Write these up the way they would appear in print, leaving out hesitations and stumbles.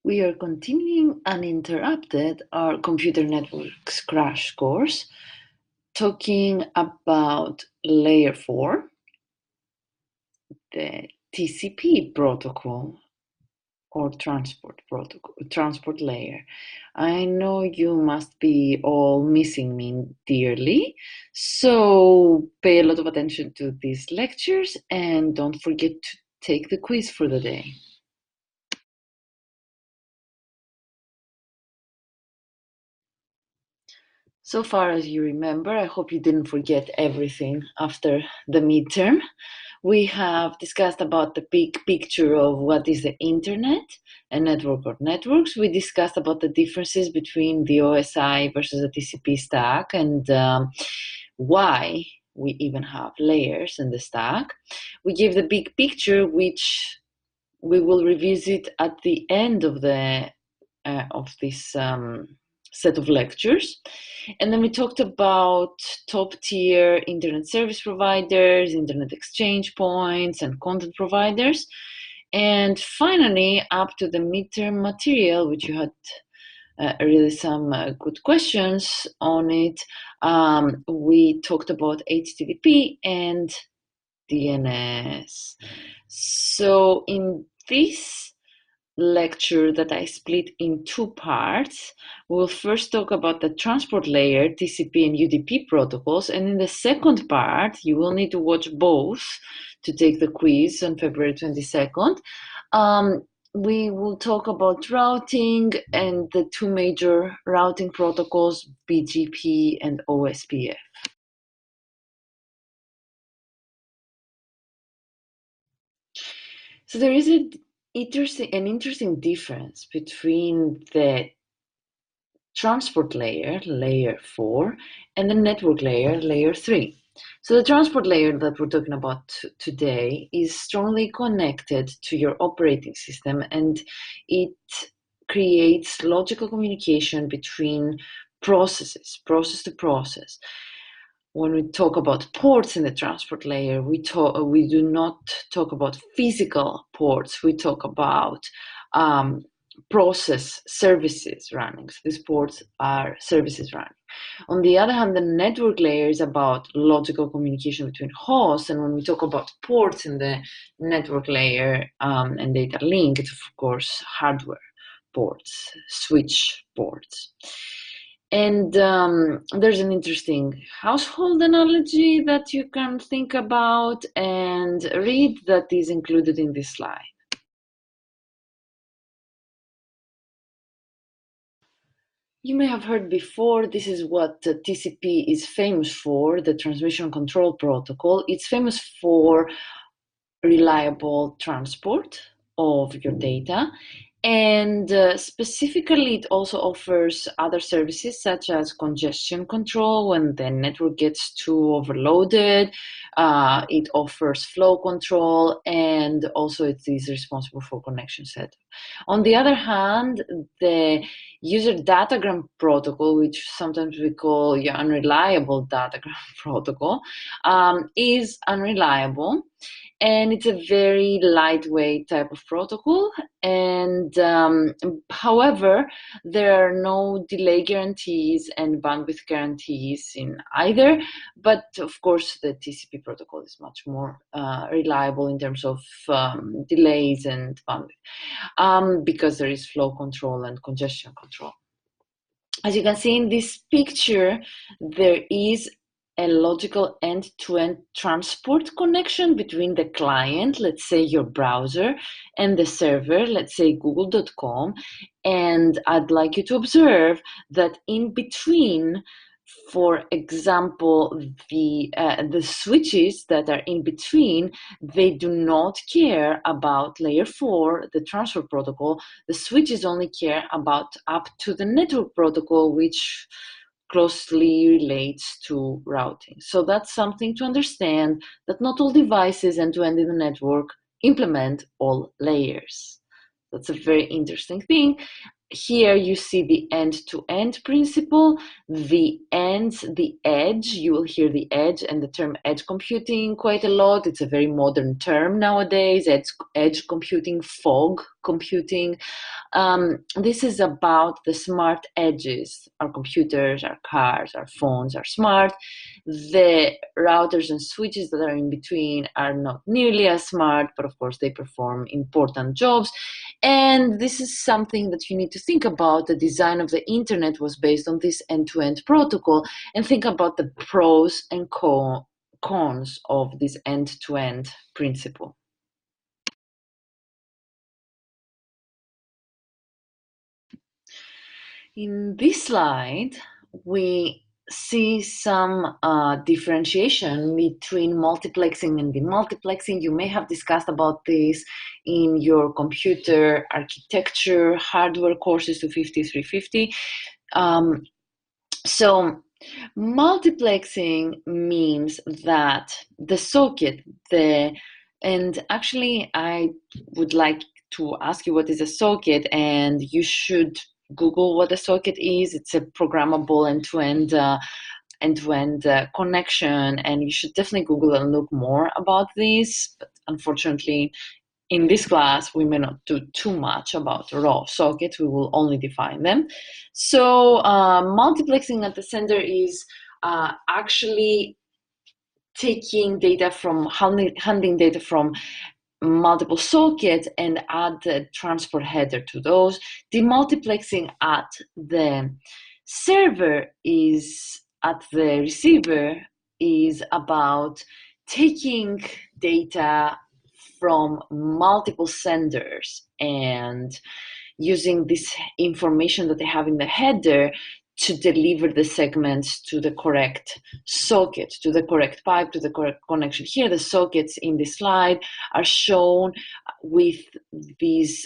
We are continuing uninterrupted our computer networks crash course, talking about layer 4, the TCP protocol or transport layer. I know you must be all missing me dearly, so pay a lot of attention to these lectures and don't forget to take the quiz for the day. So far as you remember, I hope you didn't forget everything after the midterm. We have discussed about the big picture of what is the internet, a network or networks. We discussed about the differences between the OSI versus the TCP stack and why we even have layers in the stack. We gave the big picture, which we will revisit at the end of this set of lectures. And then we talked about top-tier internet service providers, internet exchange points, and content providers. And finally, up to the midterm material, which you had really some good questions on it, we talked about HTTP and DNS. So in this lecture that I split in two parts, we'll first talk about the transport layer, TCP and UDP protocols, and in the second part, you will need to watch both to take the quiz on February 22nd. We will talk about routing and the two major routing protocols, BGP and OSPF. So there is an interesting difference between the transport layer, layer 4, and the network layer, layer 3. So the transport layer that we're talking about today is strongly connected to your operating system, and it creates logical communication between processes, process to process. When we talk about ports in the transport layer, we do not talk about physical ports. We talk about process services running. So these ports are services running. On the other hand, the network layer is about logical communication between hosts. And when we talk about ports in the network layer and data link, it's of course hardware ports, switch ports. And there's an interesting household analogy that you can think about and read that is included in this slide. You may have heard before, this is what TCP is famous for, the transmission control protocol. It's famous for reliable transport of your data. And specifically, it also offers other services such as congestion control when the network gets too overloaded. It offers flow control, and also it is responsible for connection setup. On the other hand, the user datagram protocol, which sometimes we call unreliable datagram protocol, is unreliable. And it's a very lightweight type of protocol. And however, there are no delay guarantees and bandwidth guarantees in either. But of course, the TCP protocol is much more reliable in terms of delays and bandwidth because there is flow control and congestion control. As you can see in this picture, there is a logical end-to-end transport connection between the client, let's say your browser, and the server, let's say google.com. And I'd like you to observe that in between, for example, the switches that are in between, they do not care about layer 4, the transfer protocol. The switches only care about up to the network protocol, which closely relates to routing. So that's something to understand, that not all devices end-to-end in the network implement all layers. That's a very interesting thing. here you see the end-to-end principle, the ends, the edge. You will hear the edge and the term edge computing quite a lot. It's a very modern term nowadays, edge computing, fog computing. This is about the smart edges. Our computers, our cars, our phones are smart. The routers and switches that are in between are not nearly as smart, but of course they perform important jobs. And this is something that you need to think about. The design of the internet was based on this end-to-end protocol, and think about the pros and cons of this end-to-end principle. In this slide, we see some differentiation between multiplexing and demultiplexing. You may have discussed about this in your computer architecture hardware courses 250, 350. So multiplexing means that the socket, and actually I would like to ask you what is a socket, and you should Google what a socket is. It's a programmable end-to-end connection, and you should definitely Google and look more about this. But unfortunately, in this class, we may not do too much about raw sockets. We will only define them. So multiplexing at the center is actually taking data from, handling data from multiple sockets and add the transport header to those. Demultiplexing at the server is, at the receiver, is about taking data from multiple senders and using this information that they have in the header to deliver the segments to the correct socket, to the correct pipe, to the correct connection. Here, the sockets in this slide are shown with these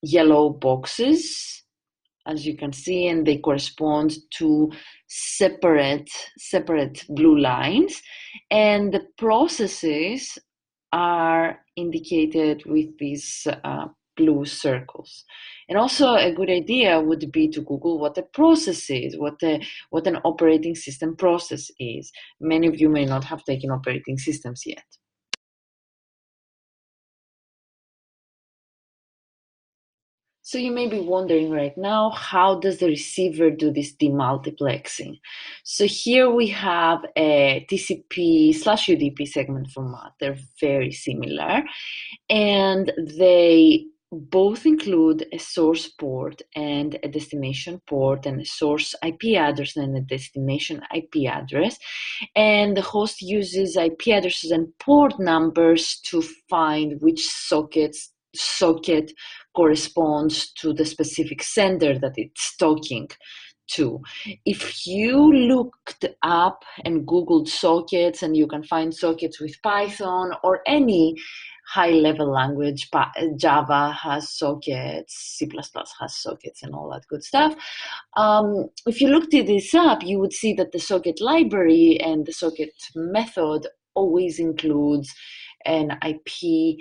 yellow boxes, as you can see, and they correspond to separate blue lines. And the processes are indicated with these blue circles. And also a good idea would be to Google what a process is, what an operating system process is. Many of you may not have taken operating systems yet. So you may be wondering right now, how does the receiver do this demultiplexing? So here we have a TCP/UDP segment format. They're very similar, and they both include a source port and a destination port, and a source IP address and a destination IP address. And the host uses IP addresses and port numbers to find which socket corresponds to the specific sender that it's talking to. If you looked up and Googled sockets, and you can find sockets with Python or any high-level language, Java has sockets, C++ has sockets, and all that good stuff. If you looked this up, you would see that the socket library and the socket method always includes an IP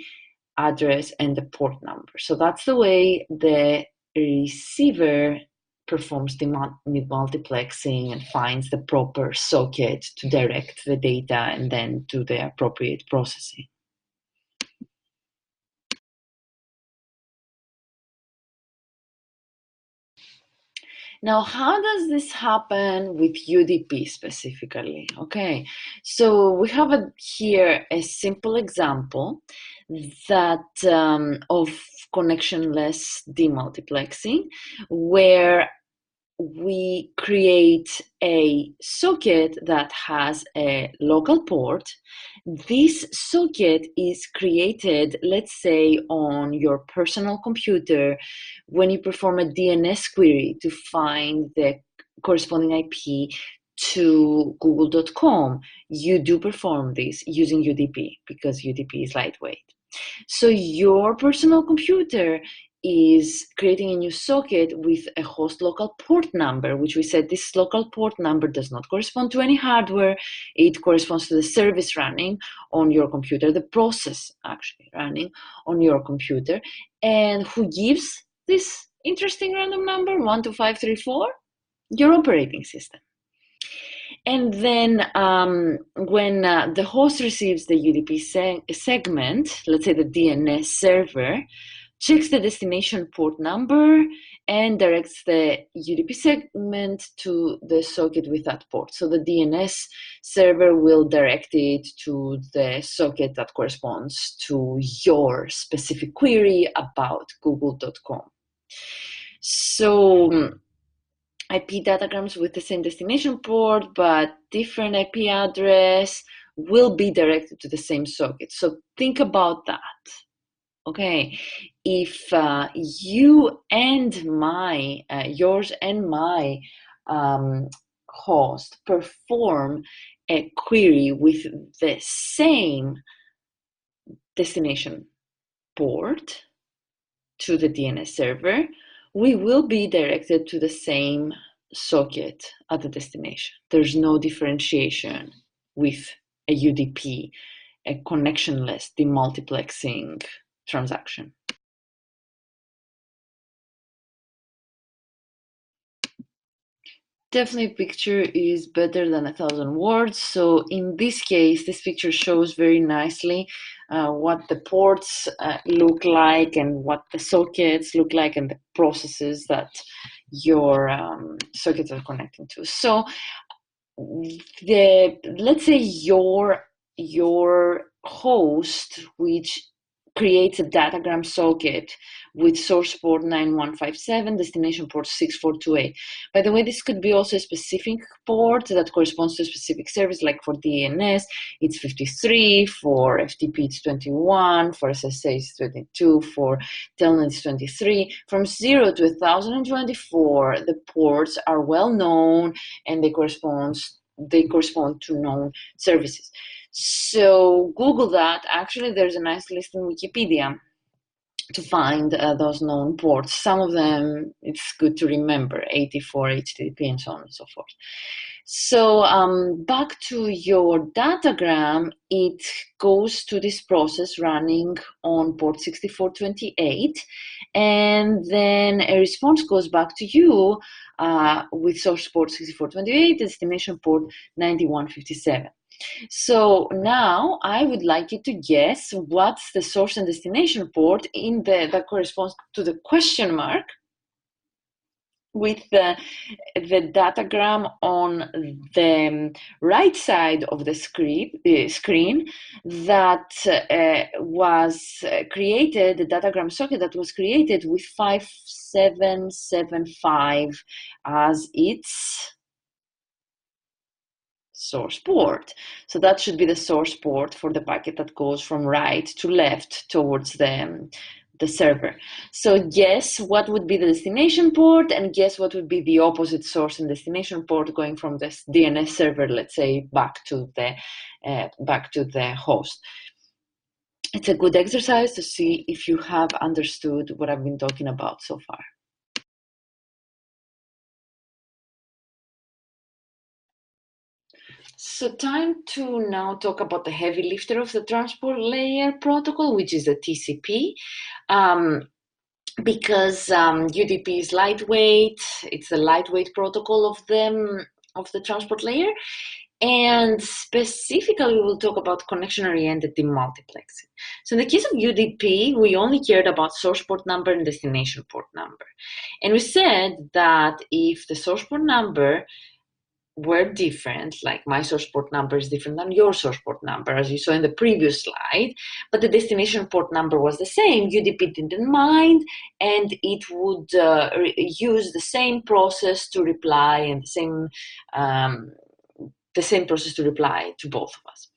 address and the port number. So that's the way the receiver performs the multiplexing and finds the proper socket to direct the data and then do the appropriate processing. Now, how does this happen with UDP specifically? Okay, so we have here a simple example that of connectionless demultiplexing, where we create a socket that has a local port. This socket is created, let's say, on your personal computer when you perform a DNS query to find the corresponding IP to google.com. You do perform this using UDP because UDP is lightweight. So your personal computer is creating a new socket with a host local port number, which we said this local port number does not correspond to any hardware. It corresponds to the service running on your computer, the process actually running on your computer. And who gives this Interesting random number, 12534, your operating system. And then when the host receives the UDP segment, let's say the DNS server, checks the destination port number and directs the UDP segment to the socket with that port. So the DNS server will direct it to the socket that corresponds to your specific query about google.com. So IP datagrams with the same destination port but different IP address will be directed to the same socket. So think about that. Okay, if you and my, yours and my host perform a query with the same destination port to the DNS server, we will be directed to the same socket at the destination. There's no differentiation with a UDP, a connectionless demultiplexing transaction. Definitely a picture is better than 1,000 words. So in this case, this picture shows very nicely what the ports look like and what the sockets look like and the processes that your sockets are connecting to. So let's say your host, which creates a datagram socket with source port 9157, destination port 6428. By the way, this could be also a specific port that corresponds to a specific service, like for DNS, it's 53, for FTP it's 21, for SSA it's 22, for Telnet it's 23. From 0 to 1024, the ports are well known and they correspond to known services. So Google that. Actually, there's a nice list in Wikipedia to find those known ports. Some of them, it's good to remember, 84, HTTP, and so on and so forth. So back to your datagram, it goes to this process running on port 6428, and then a response goes back to you with source port 6428, destination port 9157. So now I would like you to guess what's the source and destination port in that corresponds to the question mark with the datagram on the right side of the screen that was created, the datagram socket that was created with 5775 as its source port. So that should be the source port for the packet that goes from right to left towards the server. So guess what would be the destination port, and guess what would be the opposite source and destination port going from this DNS server, let's say, back to the host. It's a good exercise to see if you have understood what I've been talking about so far. So time to now talk about the heavy lifter of the transport layer protocol, which is the TCP. Because UDP is lightweight, it's the lightweight protocol of the transport layer. And specifically, we will talk about connection-oriented demultiplexing. So in the case of UDP, we only cared about source port number and destination port number. And we said that if the source port number were different, like my source port number is different than your source port number, as you saw in the previous slide, but the destination port number was the same, UDP didn't mind, and it would use the same process to reply and the same process to reply to both of us.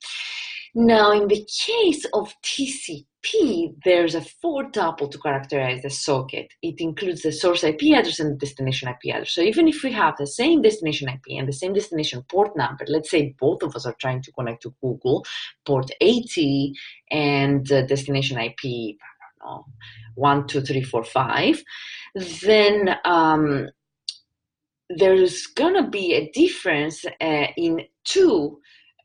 Now, in the case of TCP, there's a 4-tuple to characterize the socket. It includes the source IP address and the destination IP address. So even if we have the same destination IP and the same destination port number, let's say both of us are trying to connect to Google, port 80 and destination IP, I don't know, 12345, then there's gonna be a difference in two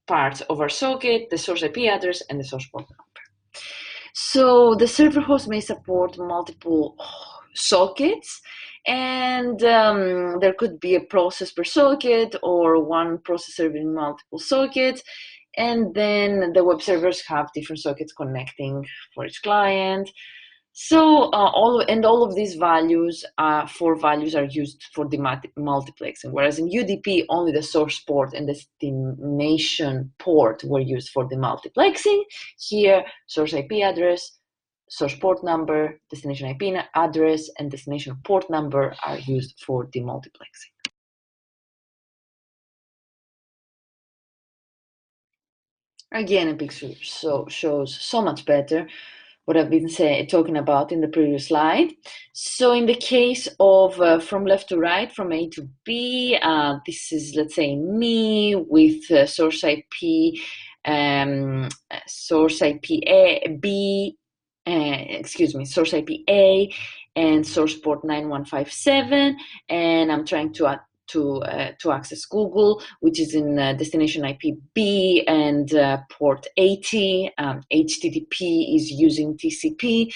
parts of our socket, the source IP address and the source port number. So the server host may support multiple sockets, and there could be a process per socket or one process serving multiple sockets, and then the web servers have different sockets connecting for each client. So all of these values, four values, are used for the multiplexing, whereas in UDP only the source port and destination port were used for the multiplexing. Here, source IP address, source port number, destination IP address, and destination port number are used for the multiplexing. Again, a picture shows so much better what I've been talking about in the previous slide. So in the case of from left to right, from A to B, this is, let's say, me with source IP source IP A, B, source IP A and source port 9157, and I'm trying to access Google, which is in destination IP B and port 80. HTTP is using TCP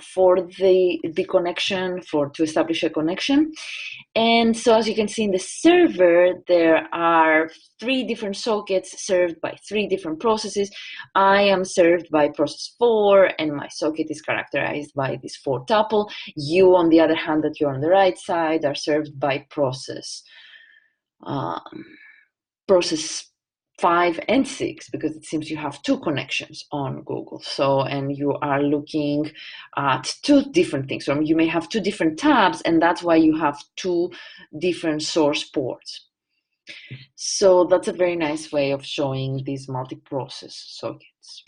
for the connection, to establish a connection. And so as you can see in the server, there are 3 different sockets served by 3 different processes. I am served by process 4, and my socket is characterized by this 4 tuple. You, on the other hand, that you're on the right side, are served by process 5 and 6, because it seems you have 2 connections on Google. So, and you are looking at 2 different things. So you may have 2 different tabs, and that's why you have 2 different source ports. So that's a very nice way of showing these multi-process sockets.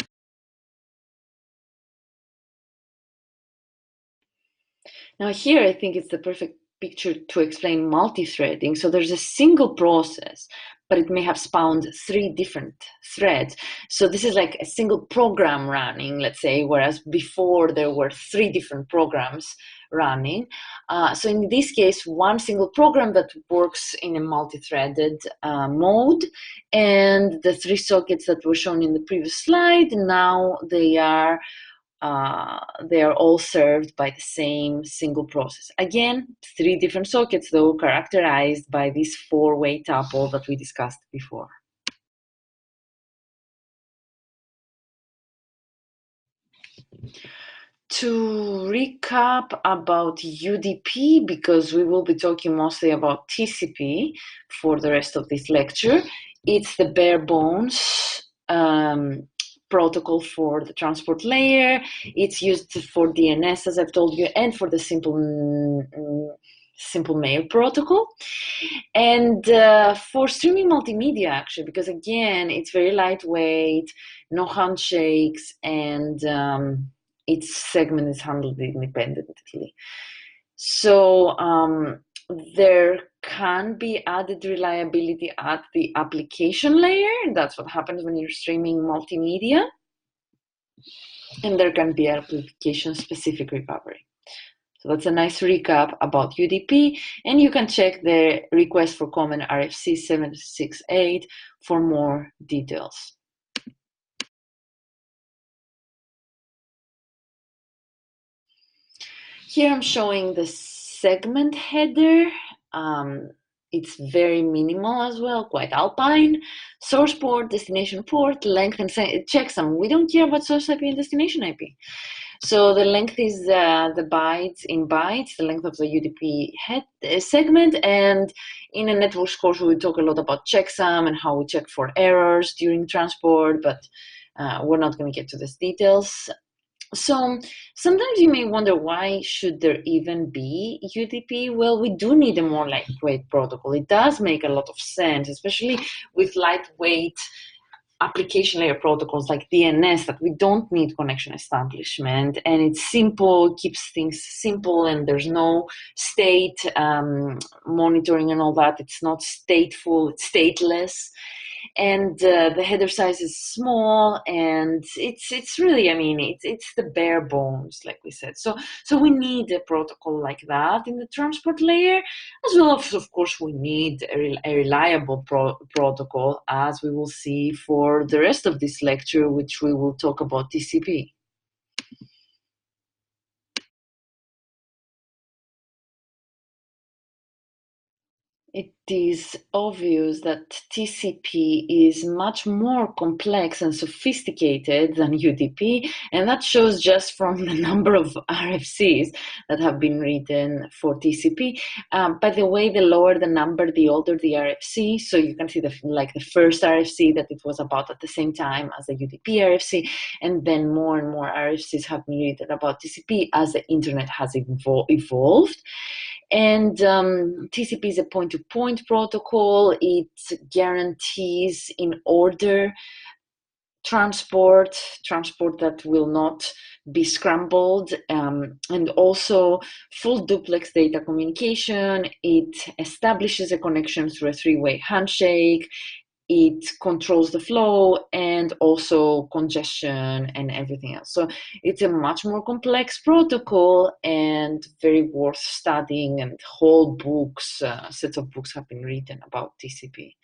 Now here, I think it's the perfect picture to explain multi-threading. So there's a single process, but it may have spawned 3 different threads. So this is like a single program running, let's say, whereas before there were 3 different programs running. So in this case, one single program that works in a multi-threaded mode, and the 3 sockets that were shown in the previous slide, now they are all served by the same single process. Again, 3 different sockets, though, characterized by this 4-way tuple that we discussed before. To recap about UDP, because we will be talking mostly about TCP for the rest of this lecture, it's the bare bones protocol for the transport layer. It's used for DNS, as I've told you, and for the simple mail protocol, and for streaming multimedia, actually, because again, it's very lightweight, no handshakes, and each segment is handled independently. So there can be added reliability at the application layer. That's what happens when you're streaming multimedia. And there can be application-specific recovery. So that's a nice recap about UDP. And you can check the request for comment RFC 768 for more details. Here I'm showing the segment header. It's very minimal as well, quite alpine. Source port, destination port, length, and checksum. We don't care about source IP and destination IP. So the length is the bytes in bytes, the length of the UDP segment. And in a networks course, we talk a lot about checksum and how we check for errors during transport, but we're not going to get to these details. So sometimes you may wonder, why should there even be UDP? Well, we do need a more lightweight protocol. It does make a lot of sense, especially with lightweight application layer protocols like DNS, that we don't need connection establishment, and it's simple, keeps things simple, and there's no state monitoring and all that. It's not stateful, it's stateless. And the header size is small, and it's really, I mean, it's the bare bones, like we said. So we need a protocol like that in the transport layer, as well as, of course, we need a reliable protocol, as we will see for the rest of this lecture, which we will talk about TCP. It is obvious that TCP is much more complex and sophisticated than UDP, and that shows just from the number of RFCs that have been written for TCP. By the way, the lower the number, the older the RFC. So you can see the first RFC that it was about at the same time as the UDP RFC, and then more and more RFCs have been written about TCP as the internet has evolved. And TCP is a point-to-point protocol. It guarantees in order transport that will not be scrambled, and also full duplex data communication. It establishes a connection through a three-way handshake. It controls the flow and also congestion and everything else. So it's a much more complex protocol and very worth studying, and whole books, sets of books have been written about TCP.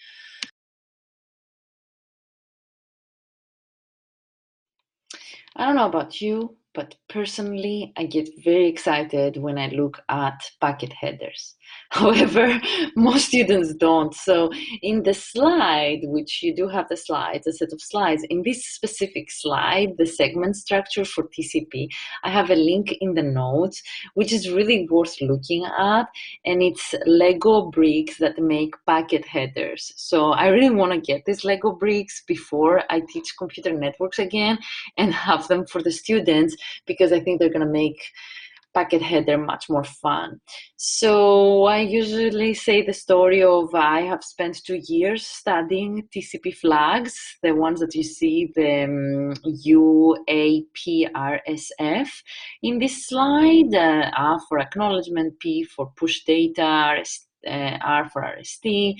I don't know about you, but personally, I get very excited when I look at packet headers. However, most students don't. So in the slide, which you do have the slides, a set of slides, in this specific slide, the segment structure for TCP, I have a link in the notes, which is really worth looking at, and it's Lego bricks that make packet headers. So I really want to get these Lego bricks before I teach computer networks again and have them for the students, because I think they're going to make packet header much more fun. So I usually say the story of I have spent 2 years studying TCP flags, the ones that you see, the UAPRSF in this slide, R for acknowledgement, P for push data, R for RST,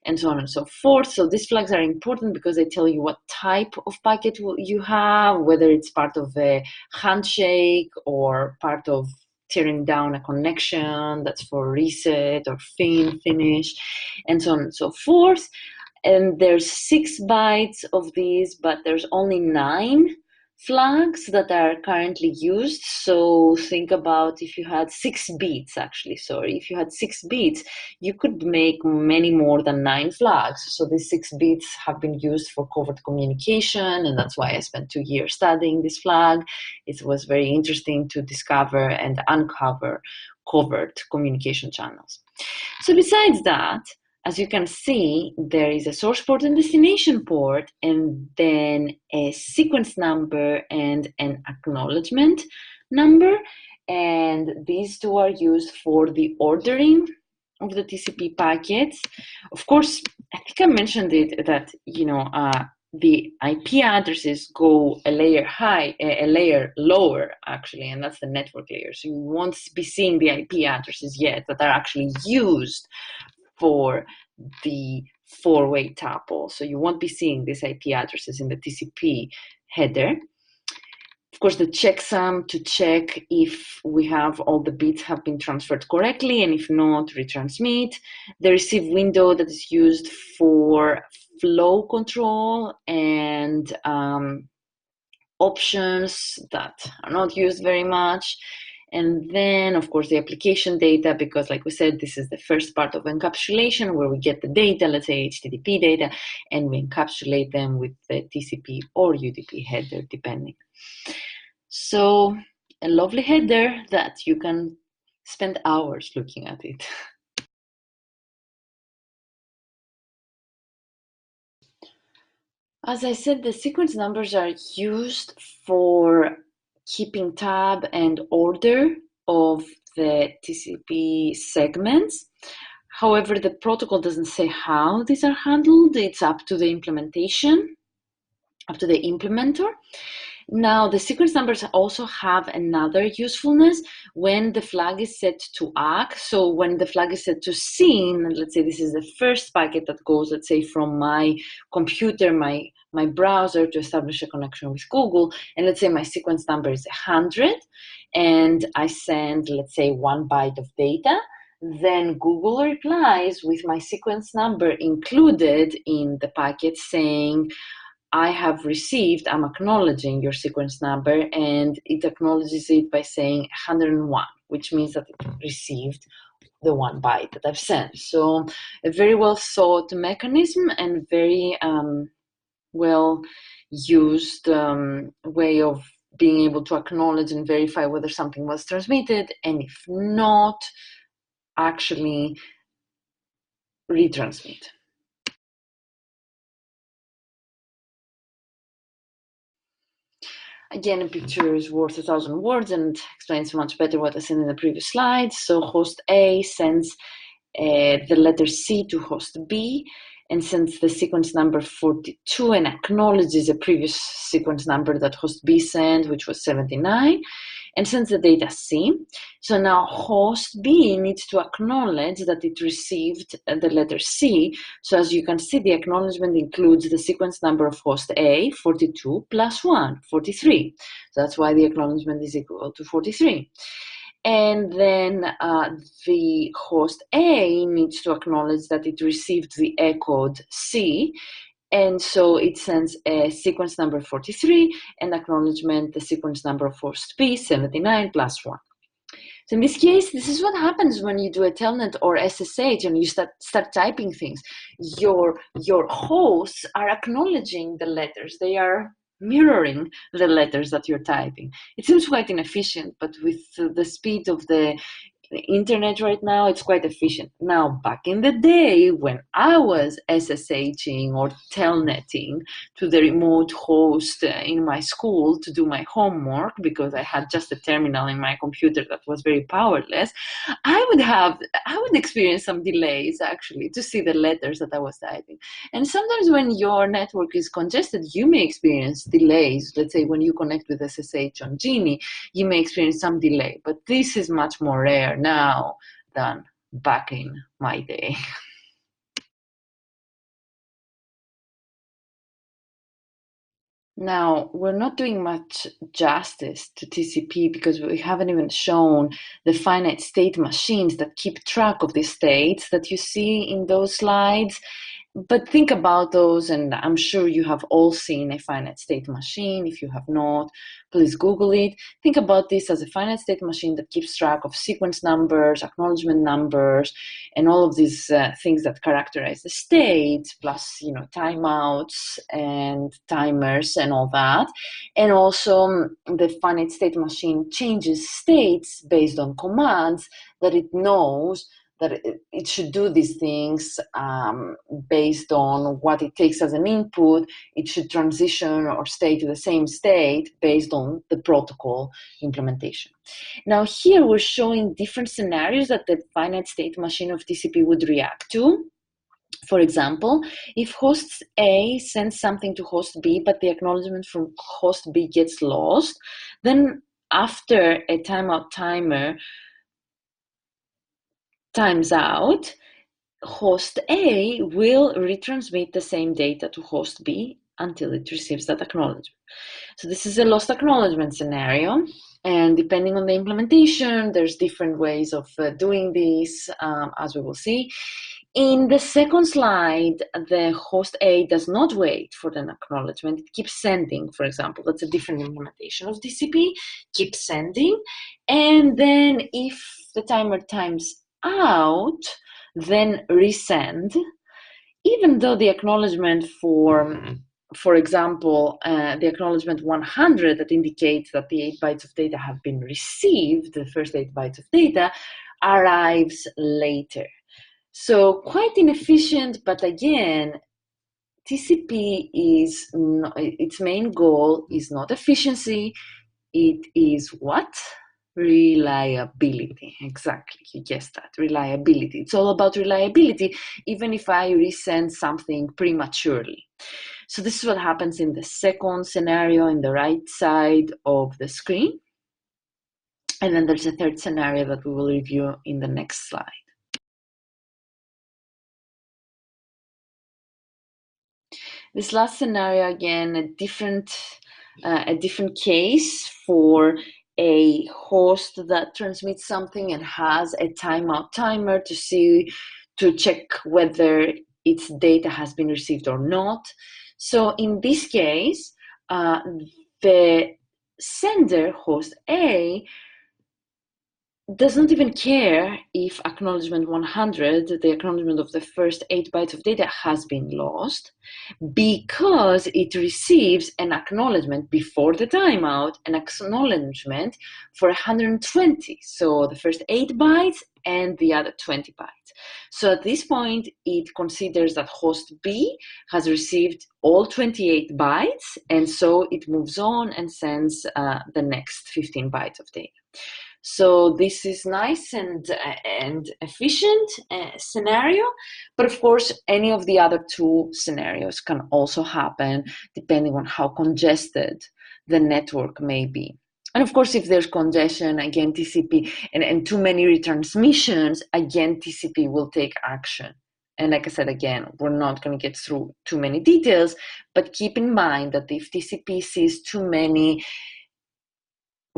and so on and so forth. So these flags are important because they tell you what type of packet you have, whether it's part of a handshake or part of tearing down a connection that's for reset or finish, and so on and so forth. And there's 6 bytes of these, but there's only 9 flags that are currently used. So think about if you had 6 bits, actually, sorry, if you had 6 bits, you could make many more than 9 flags. So these 6 bits have been used for covert communication, and that's why I spent 2 years studying this flag. It was very interesting to discover and uncover covert communication channels. So besides that, as you can see, there is a source port and destination port, and then a sequence number and an acknowledgement number. And these two are used for the ordering of the TCP packets. Of course, I think I mentioned it that, the IP addresses go a layer lower, actually, and that's the network layer. So you won't be seeing the IP addresses yet that are actually used for the 4-way tuple. So you won't be seeing these IP addresses in the TCP header. Of course, the checksum to check if we have all the bits have been transferred correctly, and if not, retransmit. The receive window that is used for flow control and options that are not used very much. And then, of course, the application data, because like we said, this is the first part of encapsulation where we get the data, let's say HTTP data, and we encapsulate them with the TCP or UDP header, depending. So a lovely header that you can spend hours looking at it. As I said, the sequence numbers are used for keeping tab and order of the TCP segments. However, the protocol doesn't say how these are handled. It's up to the implementation, up to the implementer. Now, the sequence numbers also have another usefulness when the flag is set to ACK. So when the flag is set to SYN, let's say this is the first packet that goes, let's say, from my computer, my browser to establish a connection with Google, and let's say my sequence number is 100, and I send, let's say, 1 byte of data, then Google replies with my sequence number included in the packet saying, I have received, I'm acknowledging your sequence number, and it acknowledges it by saying 101, which means that it received the 1 byte that I've sent. So a very well thought mechanism and very well used way of being able to acknowledge and verify whether something was transmitted, and if not, actually retransmit. Again, a picture is worth 1,000 words and explains much better what I said in the previous slides. So host A sends the letter C to host B and sends the sequence number 42 and acknowledges a previous sequence number that host B sent, which was 79, and sends the data C. So now host B needs to acknowledge that it received the letter C. So as you can see, the acknowledgement includes the sequence number of host A, 42, plus 1, 43. So that's why the acknowledgement is equal to 43. And then the host A needs to acknowledge that it received the echoed C, and so it sends a sequence number 43 and acknowledgement the sequence number of host B, 79 plus 1. So in this case, this is what happens when you do a telnet or SSH and you start typing things. Your hosts are acknowledging the letters. They are mirroring the letters that you're typing. It seems quite inefficient, but with the speed of the internet right now, it's quite efficient. Now, back in the day when I was SSHing or telnetting to the remote host in my school to do my homework because I had just a terminal in my computer that was very powerless, I would experience some delays actually to see the letters that I was typing. And sometimes when your network is congested, you may experience delays. Let's say when you connect with SSH on Genie, you may experience some delay, but this is much more rare now than back in my day. Now, we're not doing much justice to TCP because we haven't even shown the finite state machines that keep track of the states that you see in those slides. But think about those, and I'm sure you have all seen a finite state machine. If you have not, please Google it. Think about this as a finite state machine that keeps track of sequence numbers, acknowledgement numbers, and all of these things that characterize the state, plus timeouts and timers and all that. And also the finite state machine changes states based on commands that it knows that it should do these things based on what it takes as an input. It should transition or stay to the same state based on the protocol implementation. Now here we're showing different scenarios that the finite state machine of TCP would react to. For example, if host A sends something to host B, but the acknowledgement from host B gets lost, then after a timeout timer times out, host A will retransmit the same data to host B until it receives that acknowledgement. So this is a lost acknowledgement scenario, and depending on the implementation, there's different ways of doing this, as we will see. In the second slide, the host A does not wait for an acknowledgement. It keeps sending, for example. That's a different implementation of TCP. Keeps sending, and then if the timer times out, then resend, even though the acknowledgement for example, the acknowledgement 100 that indicates that the 8 bytes of data have been received, the first 8 bytes of data, arrives later. So quite inefficient, but again, TCP is its main goal is not efficiency, it is what? Reliability. Exactly, you guessed that, reliability. It's all about reliability, even if I resend something prematurely. So this is what happens in the second scenario in the right side of the screen. And then there's a third scenario that we will review in the next slide. This last scenario, again, a different case for a host that transmits something and has a timeout timer to check whether its data has been received or not. So in this case, the sender, host A, does not even care if acknowledgement 100, the acknowledgement of the first 8 bytes of data, has been lost, because it receives an acknowledgement before the timeout, an acknowledgement for 120. So the first 8 bytes and the other 20 bytes. So at this point, it considers that host B has received all 28 bytes, and so it moves on and sends the next 15 bytes of data. So this is nice and efficient scenario, but of course, any of the other two scenarios can also happen depending on how congested the network may be. And of course, if there's congestion, again, TCP, and too many retransmissions, again, TCP will take action. And like I said, again, we're not going to get through too many details, but keep in mind that if TCP sees too many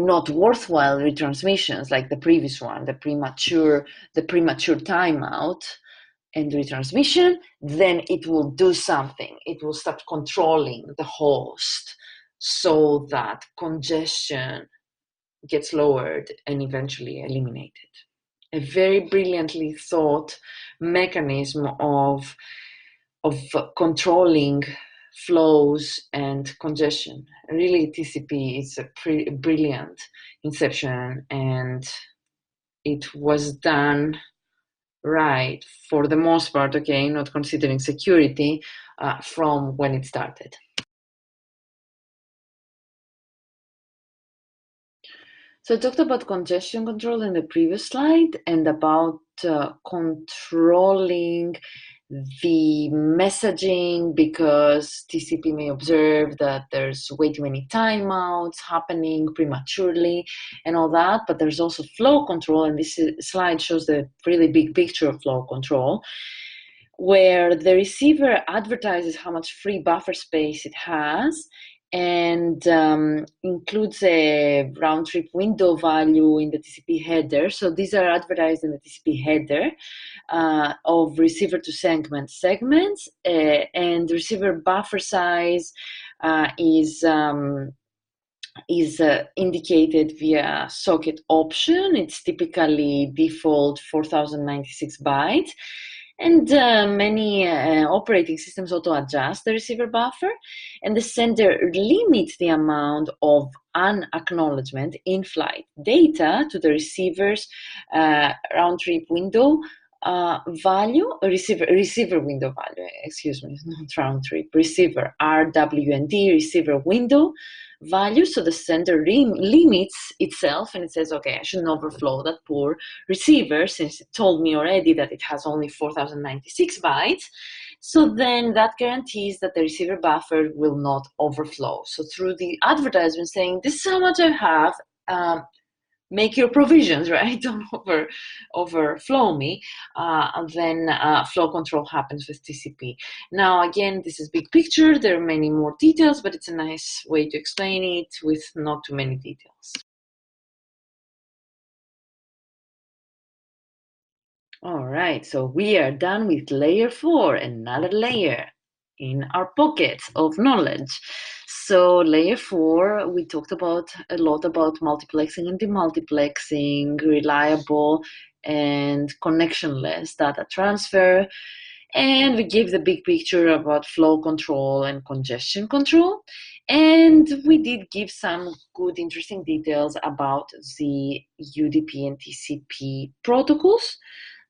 not worthwhile retransmissions, like the previous one, the premature timeout and retransmission, then it will do something. It will start controlling the host so that congestion gets lowered and eventually eliminated. A very brilliantly thought mechanism of controlling flows and congestion. Really, TCP is a brilliant inception, and it was done right for the most part, okay, not considering security, from when it started. So I talked about congestion control in the previous slide and about controlling the messaging, because TCP may observe that there's way too many timeouts happening prematurely and all that, but there's also flow control, and this slide shows the really big picture of flow control, where the receiver advertises how much free buffer space it has and includes a round-trip window value in the TCP header. So these are advertised in the TCP header of receiver to segments, and receiver buffer size is indicated via socket option. It's typically default 4096 bytes. And many operating systems auto-adjust the receiver buffer, and the sender limits the amount of unacknowledgement in-flight data to the receiver's round-trip window value, receiver window value, excuse me, not round-trip, receiver, RWND, receiver window value. So the sender limits itself, and it says, okay, I shouldn't overflow that poor receiver since it told me already that it has only 4096 bytes. So then that guarantees that the receiver buffer will not overflow. So through the advertisement saying, this is how much I have, make your provisions, right? Don't overflow me. Then flow control happens with TCP. Now, again, this is big picture. There are many more details, but it's a nice way to explain it with not too many details. All right, so we are done with layer 4, another layer in our pockets of knowledge. So layer 4, we talked about a lot about multiplexing and demultiplexing, reliable and connectionless data transfer, and we gave the big picture about flow control and congestion control. And we did give some good, interesting details about the UDP and TCP protocols.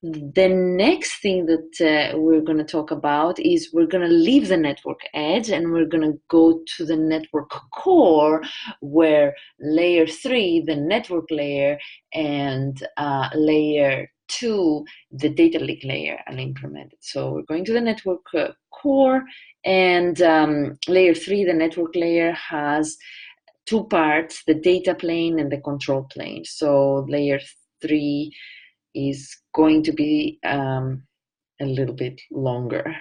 The next thing that we're going to talk about is we're going to leave the network edge and we're going to go to the network core, where layer 3, the network layer, and layer 2, the data link layer, are implemented. So we're going to the network core, and layer 3, the network layer, has two parts, the data plane and the control plane. So layer 3 is going to be a little bit longer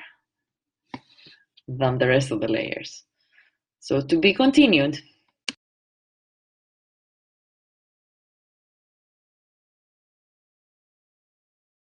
than the rest of the layers. So to be continued.